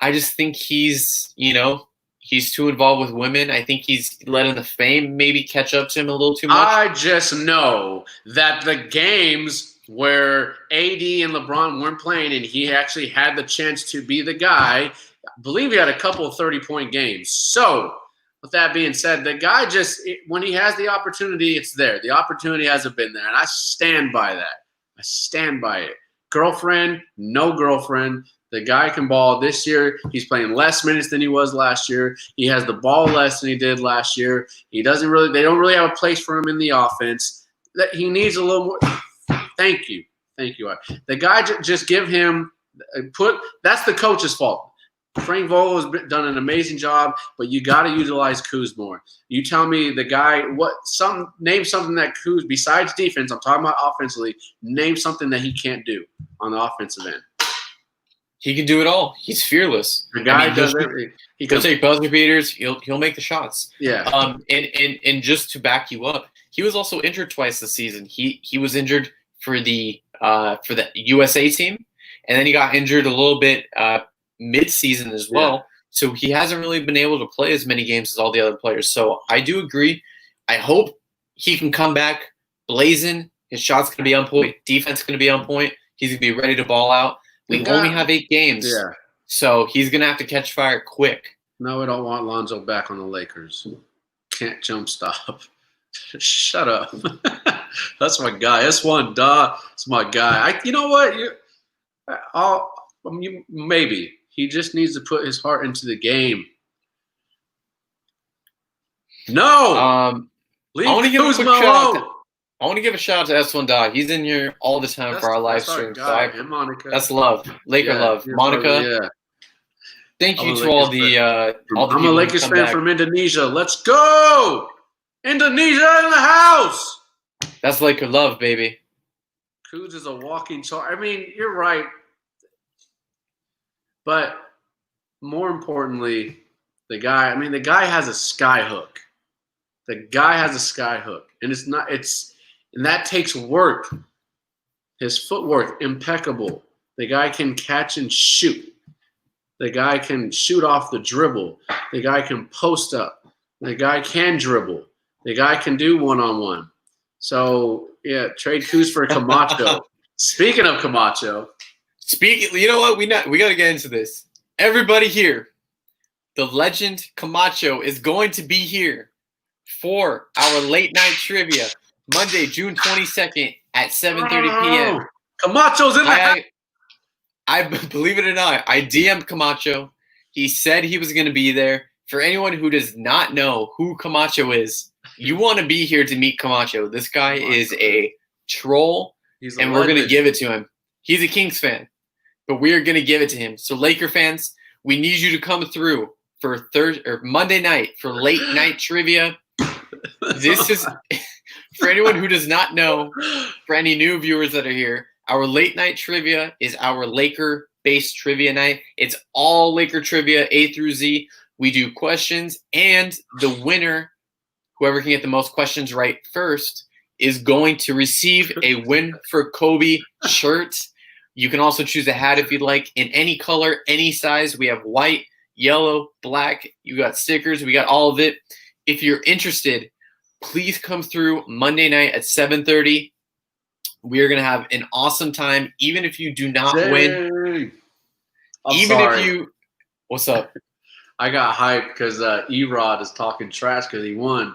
I just think he's too involved with women. I think he's letting the fame maybe catch up to him a little too much. I just know that the games where AD and LeBron weren't playing and he actually had the chance to be the guy, I believe he had a couple of 30-point games. So, with that being said, the guy when he has the opportunity, it's there. The opportunity hasn't been there, and I stand by that. I stand by it. Girlfriend, no girlfriend, The guy can ball this year. He's playing less minutes than he was last year. He has the ball less than he did last year. They don't really have a place for him in the offense. That he needs a little more. Thank you. The guy just give him that's the coach's fault. Frank Vogel has done an amazing job, but you got to utilize Kuz more. You tell me the guy name something that Kuz besides defense. I'm talking about offensively. Name something that he can't do on the offensive end. He can do it all. He's fearless. The guy does everything. He'll take buzzer beaters. He'll make the shots. Yeah. And just to back you up, he was also injured twice this season. He was injured for the USA team, and then he got injured a little bit mid-season as well. Yeah. So he hasn't really been able to play as many games as all the other players. So I do agree. I hope he can come back blazing. His shot's going to be on point. Defense is going to be on point. He's going to be ready to ball out. We only have 8 games, so he's going to have to catch fire quick. No, we don't want Lonzo back on the Lakers. Can't jump stop. Shut up. That's my guy. S1, That's my guy. You know what? Maybe. He just needs to put his heart into the game. No! Leave Kuzma alone. I want to give a shout out to S1 Dog. He's in here all the time for our live stream. Monica. That's love. Laker love. Monica. Thank you to all the I'm a Lakers fan from Indonesia. Let's go! Indonesia in the house! That's Laker love, baby. Kuz is a walking chart. I mean, you're right. But more importantly, the guy has a sky hook. And that takes work. His footwork, impeccable. The guy can catch and shoot. The guy can shoot off the dribble. The guy can post up. The guy can dribble. The guy can do one-on-one. So, yeah, trade Kuz for Camacho. Speaking of Camacho. You know what? We got to get into this. Everybody here, the legend Camacho is going to be here for our late night trivia. Monday, June 22nd at 7:30 p.m. Camacho's in the house. I believe it or not, I DM'd Camacho. He said he was going to be there. For anyone who does not know who Camacho is, you want to be here to meet Camacho. This guy is a troll, and we're going to give it to him. He's a Kings fan, but we are going to give it to him. So Laker fans, we need you to come through for Monday night for late night trivia. This is for anyone who does not know, for any new viewers that are here, our late night trivia is our Laker-based trivia night. It's all Laker trivia, A through Z. We do questions, and the winner, whoever can get the most questions right first, is going to receive a Win for Kobe shirt. You can also choose a hat if you'd like, in any color, any size. We have white, yellow, black. You got stickers. We got all of it. If you're interested, please come through Monday night at 7:30. We are going to have an awesome time, even if you do not win. What's up? I got hyped because E-Rod is talking trash because he won.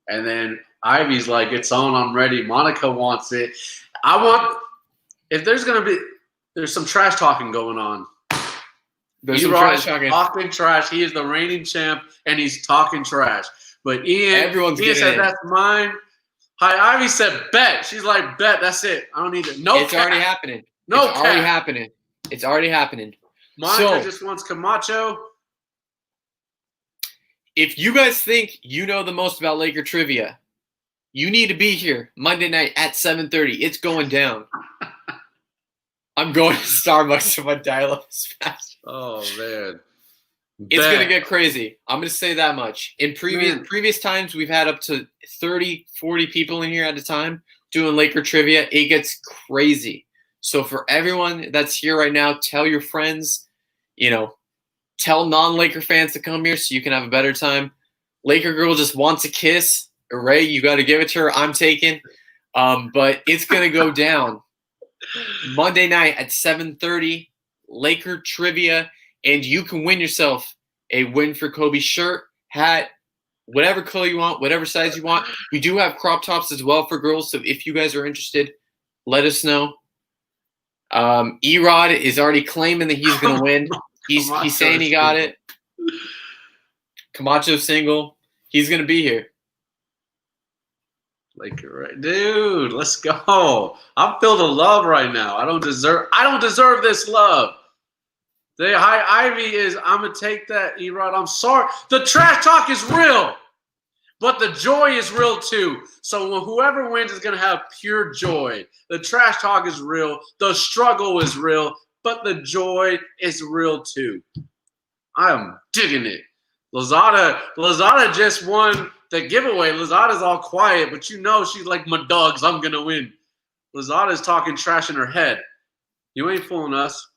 And then Ivy's like, it's on, I'm ready. Monica wants it. There's some trash talking going on. There's some trash talking. Talking trash. He is the reigning champ, and he's talking trash. But Ian said, that's mine. Hi, Ivy said, bet. She's like, bet. That's it. I don't need it. No, it's already happening. It's already happening. Monica just wants Camacho. If you guys think you know the most about Laker trivia, you need to be here Monday night at 7:30. It's going down. I'm going to Starbucks so my dial-up is fast. Oh, man. It's going to get crazy. I'm going to say that much. In previous times, we've had up to 30, 40 people in here at a time doing Laker trivia. It gets crazy. So for everyone that's here right now, tell your friends, tell non-Laker fans to come here so you can have a better time. Laker girl just wants a kiss. Ray, you got to give it to her. I'm taking. But it's going to go down Monday night at 7:30, Laker trivia, and you can win yourself a Win for Kobe shirt, hat, whatever color you want, whatever size you want. We do have crop tops as well for girls, so if you guys are interested, let us know. Erod is already claiming that he's going to win. He's saying he got it. Camacho single. He's going to be here. Right, dude, let's go. I'm filled with love right now. I don't deserve this love. The high Ivy is, I'm gonna take that, Erod. I'm sorry. The trash talk is real, but the joy is real too. So whoever wins is gonna have pure joy. The trash talk is real, the struggle is real, but the joy is real too. I am digging it. Lozada just won the giveaway. Lozada's all quiet, but you know she's like, my dogs, I'm gonna win. Lozada's talking trash in her head. You ain't fooling us.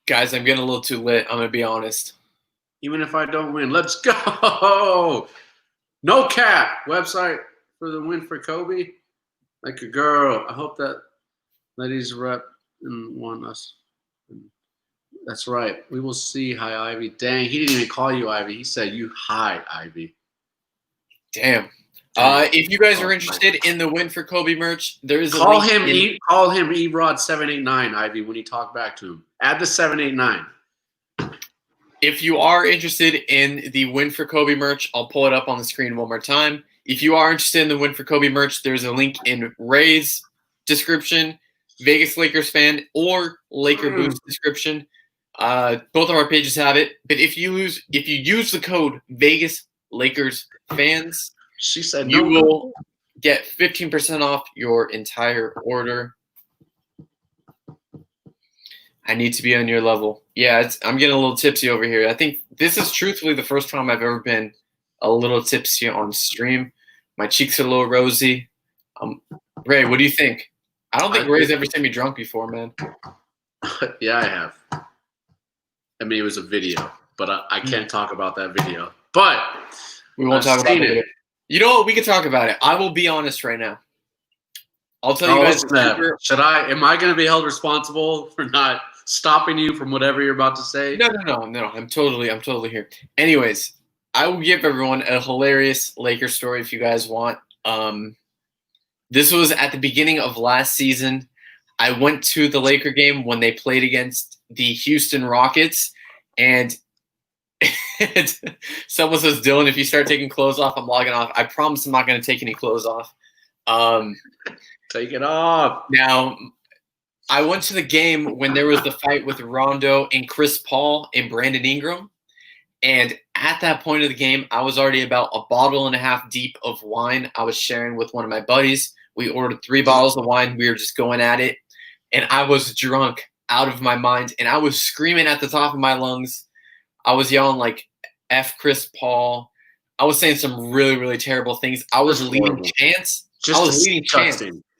Guys, I'm getting a little too lit. I'm going to be honest. Even if I don't win, let's go. No cap. Website for the win for Kobe. Like a girl. I hope that ladies rep and won us. That's right. We will see. Hi, Ivy. Dang, he didn't even call you Ivy. He said you hi, Ivy. Damn. If you guys are interested in the win for Kobe merch, there is a call link. Call him Erod789, Ivy, when you talk back to him. Add the 789. If you are interested in the win for Kobe merch, I'll pull it up on the screen one more time. If you are interested in the win for Kobe merch, there's a link in Ray's description, Vegas Lakers fan, or Laker Boost description. Both of our pages have it. But if you use the code Vegas Lakers fans, she said you will get 15% off your entire order. I need to be on your level. Yeah, I'm getting a little tipsy over here. I think this is truthfully the first time I've ever been a little tipsy on stream. My cheeks are a little rosy. Ray, what do you think? I don't think Ray's ever seen me drunk before, man. Yeah, I have. I mean, it was a video, but I can't talk about that video. But we won't talk about it. You know what? We can talk about it. I will be honest right now. I'll tell you guys. Am I going to be held responsible for not stopping you from whatever you're about to say? No. I'm totally here. Anyways, I will give everyone a hilarious Laker story if you guys want. This was at the beginning of last season. I went to the Laker game when they played against the Houston Rockets, and someone says, Dylan, if you start taking clothes off, I'm logging off. I promise I'm not going to take any clothes off. Take it off. Now, I went to the game when there was the fight with Rondo and Chris Paul and Brandon Ingram. And at that point of the game, I was already about a bottle and a half deep of wine I was sharing with one of my buddies. We ordered 3 bottles of wine. We were just going at it. And I was drunk out of my mind. And I was screaming at the top of my lungs. I was yelling like F Chris Paul. I was saying some really, really terrible things. I was leading chants.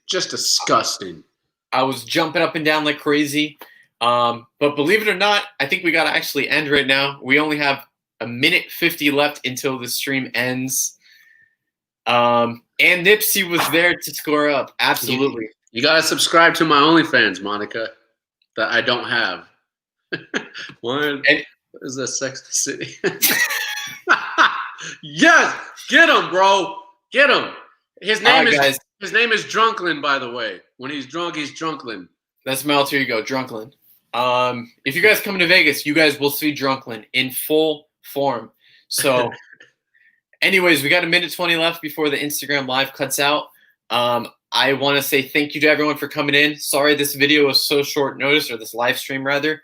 Just disgusting. I was jumping up and down like crazy. But believe it or not, I think we got to actually end right now. We only have a minute 50 left until the stream ends. And Nipsey was there to score up. Absolutely. You got to subscribe to my OnlyFans, Monica, that I don't have. What is that, Sex City? Yes, get him, bro. Get him. His name is Drunklin, by the way. When he's drunk, he's Drunklin. That's my alter ego, Drunklin. If you guys come to Vegas, you guys will see Drunklin in full form. So, anyways, we got a minute 20 left before the Instagram live cuts out. I want to say thank you to everyone for coming in. Sorry this video was so short notice, or this live stream rather.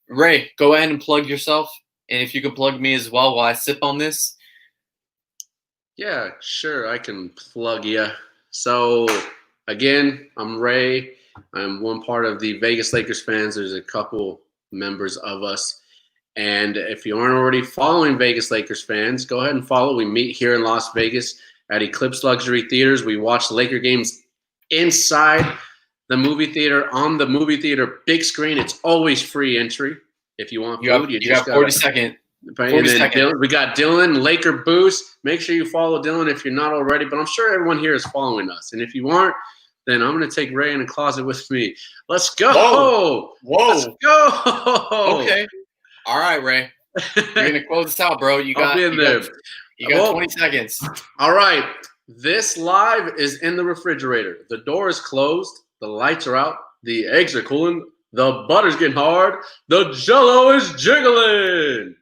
Ray, go ahead and plug yourself. And if you can plug me as well while I sip on this. Yeah, sure. I can plug you. So, again, I'm Ray. I'm one part of the Vegas Lakers fans. There's a couple members of us. And if you aren't already following Vegas Lakers fans, go ahead and follow. We meet here in Las Vegas at Eclipse Luxury Theaters. We watch Laker games inside the movie theater, on the movie theater big screen. It's always free entry. If you want food, you got 40 seconds. We got Dylan, Laker Boost. Make sure you follow Dylan if you're not already. But I'm sure everyone here is following us. And if you aren't, then I'm going to take Ray in the closet with me. Let's go. Whoa. Let's go. Okay. All right, Ray. You're going to close this out, bro. You got 20 seconds. All right. This live is in the refrigerator. The door is closed. The lights are out. The eggs are cooling. The butter's getting hard. The jello is jiggling.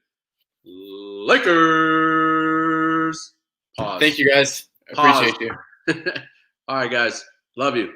Lakers. Pause. Thank you, guys. Pause. Appreciate you. All right, guys. Love you.